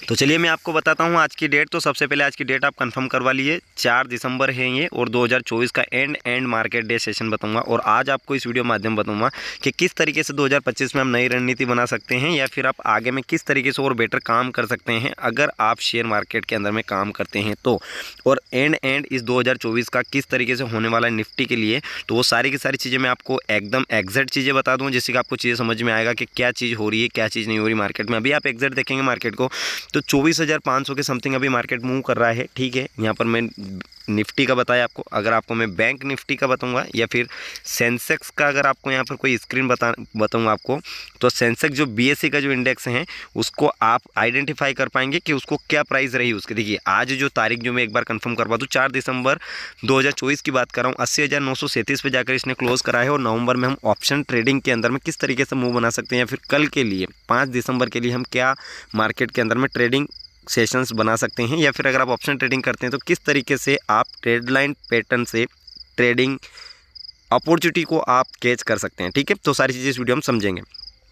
तो चलिए मैं आपको बताता हूँ आज की डेट। तो सबसे पहले आज की डेट आप कंफर्म करवा लीजिए, 4 दिसंबर है ये, और 2024 का एंड मार्केट डे सेशन बताऊंगा। और आज आपको इस वीडियो माध्यम बताऊंगा कि किस तरीके से 2025 में हम नई रणनीति बना सकते हैं, या फिर आप आगे में किस तरीके से और बेटर काम कर सकते हैं अगर आप शेयर मार्केट के अंदर में काम करते हैं तो। और एंड इस 2024 का किस तरीके से होने वाला है निफ्टी के लिए, तो वो सारी की सारी चीज़ें मैं आपको एकदम एग्जैक्ट चीज़ें बता दूँ, जिससे कि आपको चीज़ें समझ में आएगा कि क्या चीज़ हो रही है, क्या चीज़ नहीं हो रही मार्केट में। अभी आप एग्जैक्ट देखेंगे मार्केट को तो 24,500 के समथिंग अभी मार्केट मूव कर रहा है। ठीक है, यहाँ पर मैं निफ्टी का बताया आपको। अगर आपको मैं बैंक निफ्टी का बताऊंगा या फिर सेंसेक्स का, अगर आपको यहाँ पर कोई स्क्रीन बताऊंगा आपको, तो सेंसेक्स जो बीएसई का जो इंडेक्स है उसको आप आइडेंटिफाई कर पाएंगे कि उसको क्या प्राइस रही उसकी। देखिए आज जो तारीख जो मैं एक बार कंफर्म करवा दूँ, 4 दिसंबर 2024 की बात कर रहा हूँ, 80,937 पे जाकर इसने क्लोज करा है। और नवंबर में हम ऑप्शन ट्रेडिंग के अंदर में किस तरीके से मूव बना सकते हैं, या फिर कल के लिए 5 दिसंबर के लिए हम क्या मार्केट के अंदर में ट्रेडिंग सेशंस बना सकते हैं, या फिर अगर आप ऑप्शन ट्रेडिंग करते हैं तो किस तरीके से आप ट्रेड लाइन पैटर्न से ट्रेडिंग अपॉर्चुनिटी को आप कैच कर सकते हैं। ठीक है, तो सारी चीज़ें इस वीडियो में समझेंगे,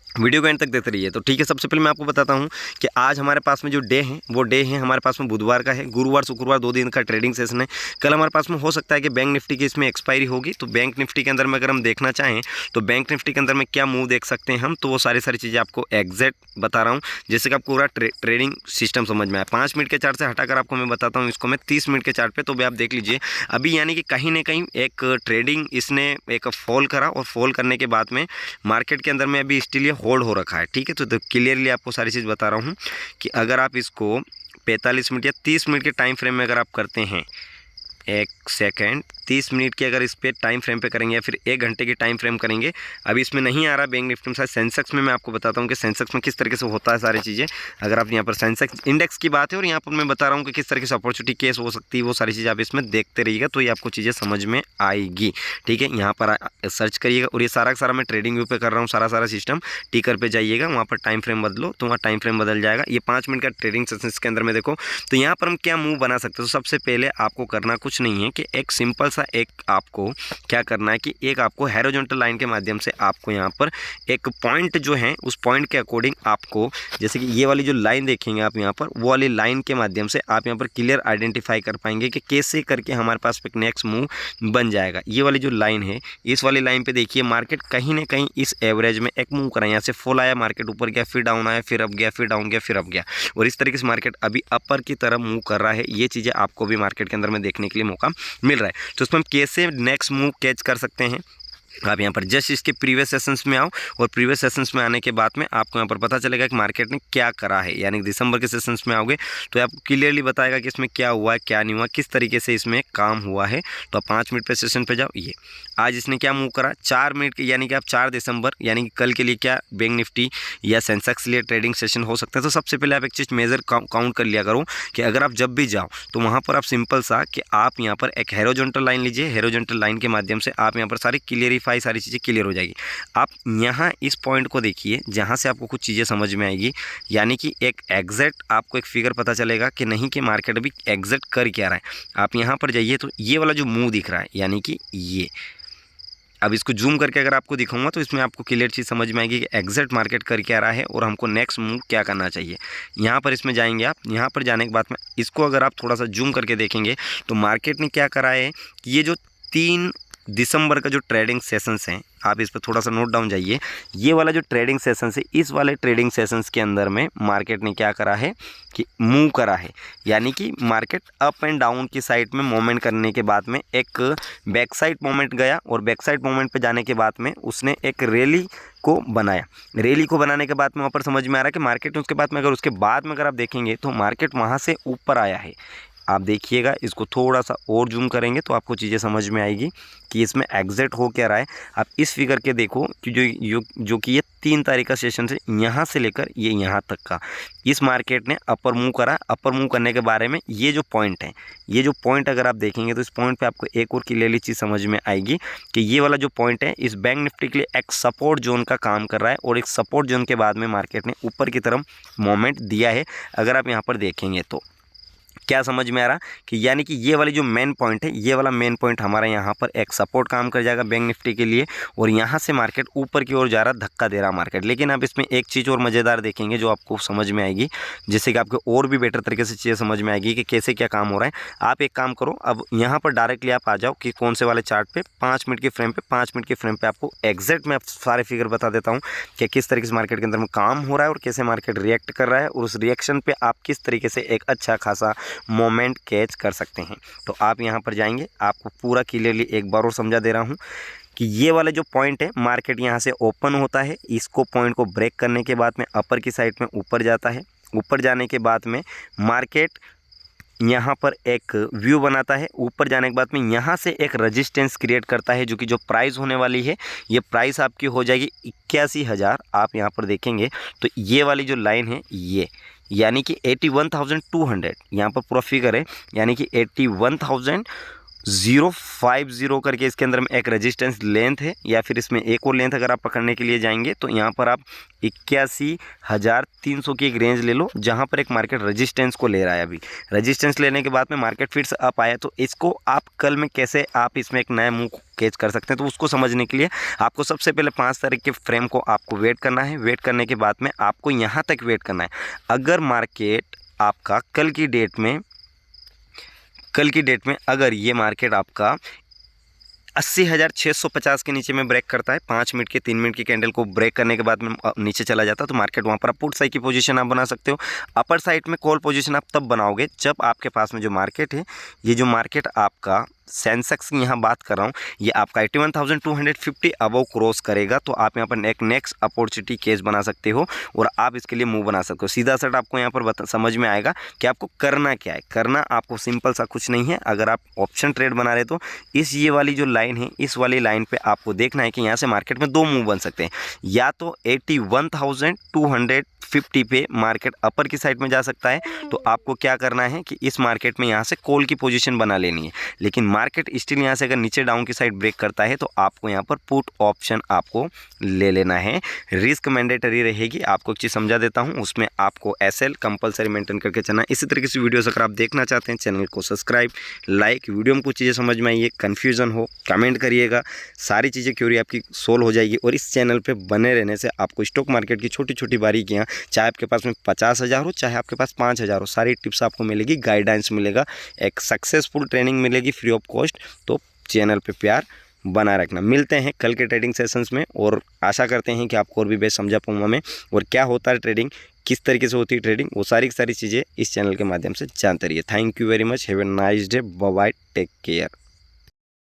वीडियो को एंड तक देखते रहिए। तो ठीक है, सबसे पहले मैं आपको बताता हूं कि आज हमारे पास में जो डे है वो डे है हमारे पास में बुधवार का है। गुरुवार शुक्रवार 2 दिन का ट्रेडिंग सेशन है। कल हमारे पास में हो सकता है कि बैंक निफ्टी की इसमें एक्सपायरी होगी, तो बैंक निफ्टी के अंदर में अगर हम देखना चाहें तो बैंक निफ्टी के अंदर में क्या मूव देख सकते हैं हम, तो वो सारी चीज़ें आपको एग्जैक्ट बता रहा हूँ, जैसे कि आपको पूरा ट्रेडिंग सिस्टम समझ में आया। 5 मिनट के चार्ट से हटाकर आपको मैं बताता हूँ इसको मैं 30 मिनट के चार्ट पे, तो भी आप देख लीजिए अभी, यानी कि कहीं ना कहीं एक ट्रेडिंग इसने एक फॉल करा, और फॉल करने के बाद में मार्केट के अंदर में अभी स्टिल ये होल्ड हो रखा है। ठीक है, तो क्लियरली आपको सारी चीज़ बता रहा हूँ कि अगर आप इसको 45 मिनट या 30 मिनट के टाइम फ्रेम में अगर आप करते हैं, एक सेकेंड, 30 मिनट की अगर इस पे टाइम फ्रेम पे करेंगे या फिर 1 घंटे की टाइम फ्रेम करेंगे, अभी इसमें नहीं आ रहा बैंक निफ्टी में। साथ सेंसेक्स में मैं आपको बताता हूँ कि सेंसेक्स में किस तरीके से होता है सारी चीज़ें। अगर आप यहाँ पर सेंसेक्स इंडेक्स की बात है और यहाँ पर मैं बता रहा हूँ कि किस तरीके से अपॉर्चुनिटी केस हो सकती है, वो सारी चीज़ें आप इसमें देखते रहिएगा तो ये आपको चीज़ें समझ में आएगी। ठीक है, यहाँ पर सर्च करिएगा, और ये सारा का सारा मैं ट्रेडिंग व्यू पे कर रहा हूँ, सारा सिस्टम। टिकर पे जाइएगा, वहाँ पर टाइम फ्रेम बदलो तो वहाँ टाइम फ्रेम बदल जाएगा। ये 5 मिनट का ट्रेडिंग सेशन के अंदर में देखो, तो यहाँ पर हम क्या मूव बना सकते हैं। तो सबसे पहले आपको करना कुछ नहीं है कि एक सिंपल सा एक आपको क्या करना है कि एक आपको हॉरिजॉन्टल लाइन के माध्यम से आपको यहाँ पर एक पॉइंट जो है उस पॉइंट के अकॉर्डिंग आपको, जैसे कि ये वाली जो लाइन देखेंगे आप यहाँ पर, वो वाली लाइन के माध्यम से आप यहाँ पर क्लियर आइडेंटिफाई कर पाएंगे कि कैसे करके हमारे पास एक नेक्स्ट मूव बन जाएगा। ये वाली जो लाइन है, इस वाली लाइन पे देखिए मार्केट कहीं ना कहीं इस एवरेज में एक मूव करा, यहाँ से फॉल आया, मार्केट ऊपर गया, फिर डाउन आया, फिर अप गया, फिर डाउन गया, फिर अप गया, और इस तरीके से मार्केट अभी अपर की तरफ मूव कर रहा है। ये चीज़ें आपको भी मार्केट के अंदर में देखने के लिए मौका मिल रहा है। तो इसमें हम कैसे नेक्स्ट मूव कैच कर सकते हैं, आप यहाँ पर जस्ट इसके प्रीवियस सेशंस में आओ, और प्रीवियस सेशंस में आने के बाद में आपको यहाँ पर पता चलेगा कि मार्केट ने क्या करा है। यानी दिसंबर के सेशंस में आओगे तो आपको क्लियरली बताएगा कि इसमें क्या हुआ है, क्या नहीं हुआ, किस तरीके से इसमें काम हुआ है। तो आप 5 मिनट पे सेशन पे जाओ। ये आज इसने क्या मूव करा 4 मिनट के, यानी कि आप 4 दिसंबर यानी कि कल के लिए क्या बैंक निफ्टी या सेंसेक्स के लिए ट्रेडिंग सेशन हो सकता है। तो सबसे पहले आप एक चीज़ मेजर काउंट कर लिया करो कि अगर आप जब भी जाओ तो वहाँ पर आप सिंपल सा कि आप यहाँ पर एक हॉरिजॉन्टल लाइन लीजिए, हॉरिजॉन्टल लाइन के माध्यम से आप यहाँ पर सारी चीज़ें क्लियर हो जाएगी। आप यहाँ इस पॉइंट को देखिए जहाँ से आपको कुछ चीज़ें समझ में आएगी, यानी कि एक एग्जैक्ट आपको एक फिगर पता चलेगा कि नहीं कि मार्केट अभी एग्जैक्ट कर क्या रहा है। आप यहाँ पर जाइए तो ये वाला जो मूव दिख रहा है, यानी कि ये, अब इसको जूम करके अगर आपको दिखाऊंगा तो इसमें आपको क्लियर चीज़ समझ में आएगी कि एग्जैक्ट मार्केट कर क्या रहा है और हमको नेक्स्ट मूव क्या करना चाहिए। यहाँ पर इसमें जाएंगे आप, यहाँ पर जाने के बाद में इसको अगर आप थोड़ा सा जूम करके देखेंगे तो मार्केट ने क्या करा है कि ये जो 3 दिसंबर का जो ट्रेडिंग सेशंस हैं, आप इस पर थोड़ा सा नोट डाउन जाइए। ये वाला जो ट्रेडिंग सेशंस है, इस वाले ट्रेडिंग सेशंस के अंदर में मार्केट ने क्या करा है कि मूव करा है, यानी कि मार्केट अप एंड डाउन की साइड में मूवमेंट करने के बाद में एक बैक साइड मूवमेंट गया, और बैक साइड मूवमेंट पे जाने के बाद में उसने एक रैली को बनाया। रैली को बनाने के बाद में वहाँ पर समझ में आ रहा है कि मार्केट उसके बाद में अगर आप देखेंगे तो मार्केट वहाँ से ऊपर आया है। आप देखिएगा, इसको थोड़ा सा और जूम करेंगे तो आपको चीज़ें समझ में आएगी कि इसमें एग्जैक्ट हो क्या रहा है। आप इस फिगर के देखो कि जो कि ये 3 तारीख का सेशन है, यहाँ से लेकर ये यहाँ तक का इस मार्केट ने अपर मूव करा। अपर मूव करने के बारे में ये जो पॉइंट है, ये जो पॉइंट अगर आप देखेंगे तो इस पॉइंट पे आपको एक और क्लियरली चीज़ समझ में आएगी कि ये वाला जो पॉइंट है इस बैंक निफ्टी के लिए एक सपोर्ट जोन का काम कर रहा है, और एक सपोर्ट जोन के बाद में मार्केट ने ऊपर की तरफ मोमेंट दिया है। अगर आप यहाँ पर देखेंगे तो क्या समझ में आ रहा कि यानी कि ये वाली जो मेन पॉइंट है, ये वाला मेन पॉइंट हमारा यहाँ पर एक सपोर्ट काम कर जाएगा बैंक निफ्टी के लिए, और यहाँ से मार्केट ऊपर की ओर जा रहा, धक्का दे रहा मार्केट। लेकिन आप इसमें एक चीज़ और मज़ेदार देखेंगे जो आपको समझ में आएगी, जिससे कि आपको और भी बेटर तरीके से चीज़ें समझ में आएगी कि कैसे क्या काम हो रहा है। आप एक काम करो, अब यहाँ पर डायरेक्टली आप आ जाओ कि कौन से वाले चार्ट पे, 5 मिनट की फ्रेम पे, 5 मिनट की फ्रेम पे आपको एग्जैक्ट मैं सारे फिगर बता देता हूँ कि किस तरीके से मार्केट के अंदर में काम हो रहा है और कैसे मार्केट रिएक्ट कर रहा है, और उस रिएक्शन पे आप किस तरीके से एक अच्छा खासा मोमेंट कैच कर सकते हैं। तो आप यहाँ पर जाएंगे, आपको पूरा क्लियरली एक बार और समझा दे रहा हूँ कि ये वाला जो पॉइंट है, मार्केट यहाँ से ओपन होता है, इसको पॉइंट को ब्रेक करने के बाद में अपर की साइड में ऊपर जाता है। ऊपर जाने के बाद में मार्केट यहाँ पर एक व्यू बनाता है, ऊपर जाने के बाद में यहाँ से एक रेजिस्टेंस क्रिएट करता है, जो कि जो प्राइस होने वाली है, ये प्राइस आपकी हो जाएगी 81,000। आप यहाँ पर देखेंगे तो ये वाली जो लाइन है, ये यानी कि 81,200 यहाँ पर पूरा फिगर है, यानी कि 81,050 करके इसके अंदर में एक रेजिस्टेंस लेंथ है, या फिर इसमें एक और लेंथ अगर आप पकड़ने के लिए जाएंगे तो यहाँ पर आप 81,300 की एक रेंज ले लो, जहाँ पर एक मार्केट रेजिस्टेंस को ले रहा है। अभी रेजिस्टेंस लेने के बाद में मार्केट फिर से अप आया, तो इसको आप कल में कैसे आप इसमें एक नया मूव कैच कर सकते हैं, तो उसको समझने के लिए आपको सबसे पहले 5 तारीख के फ्रेम को आपको वेट करना है। वेट करने के बाद में आपको यहाँ तक वेट करना है। अगर मार्केट आपका कल की डेट में अगर ये मार्केट आपका 80,650 के नीचे में ब्रेक करता है, 5 मिनट के 3 मिनट की कैंडल को ब्रेक करने के बाद में नीचे चला जाता है, तो मार्केट वहाँ पर आप पुट साइड की पोजीशन आप बना सकते हो। अपर साइड में कॉल पोजीशन आप तब बनाओगे जब आपके पास में जो मार्केट है, ये जो मार्केट आपका सेंसेक्स की यहाँ बात कर रहा हूँ, ये आपका 81,250 अबव क्रॉस करेगा, तो आप यहाँ पर एक नेक्स्ट अपॉर्चुनिटी केस बना सकते हो और आप इसके लिए मूव बना सकते हो। सीधा सेट आपको यहाँ पर समझ में आएगा कि आपको करना क्या है। करना आपको सिंपल सा कुछ नहीं है। अगर आप ऑप्शन ट्रेड बना रहे तो ये वाली जो लाइन है, इस वाली लाइन पे आपको देखना है कि यहाँ से मार्केट में 2 मूव बन सकते हैं। या तो 81,250 पे मार्केट अपर की साइड में जा सकता है, तो आपको क्या करना है कि इस मार्केट में यहाँ से कॉल की पोजीशन बना लेनी है। लेकिन मार्केट स्टिल यहाँ से अगर नीचे डाउन की साइड ब्रेक करता है, तो आपको यहाँ पर पुट ऑप्शन आपको ले लेना है। रिस्क मैंडेटरी रहेगी। आपको एक चीज़ समझा देता हूँ, उसमें आपको एसएल कंपलसरी मेंटेन करके चलना है। इसी तरीके से वीडियोस अगर आप देखना चाहते हैं, चैनल को सब्सक्राइब, लाइक, वीडियो में कुछ चीज़ें समझ में आई है, कन्फ्यूज़न हो, कमेंट करिएगा। सारी चीज़ें क्यूरी आपकी सोल्व हो जाएगी। और इस चैनल पर बने रहने से आपको स्टॉक मार्केट की छोटी छोटी बारीकियाँ, चाहे आपके पास में 50,000 हो, चाहे आपके पास 5,000 हो, सारी टिप्स आपको मिलेगी, गाइडेंस मिलेगा, एक सक्सेसफुल ट्रेनिंग मिलेगी फ्री ऑफ कॉस्ट। तो चैनल पे प्यार बना रखना। मिलते हैं कल के ट्रेडिंग सेशंस में, और आशा करते हैं कि आपको और भी बेस्ट समझा पाऊंगा मैं, और क्या होता है ट्रेडिंग, किस तरीके से होती है ट्रेडिंग, वो सारी की सारी चीज़ें इस चैनल के माध्यम से जानते रहिए। Thank you very much. Have a nice day. Bye bye. Take care.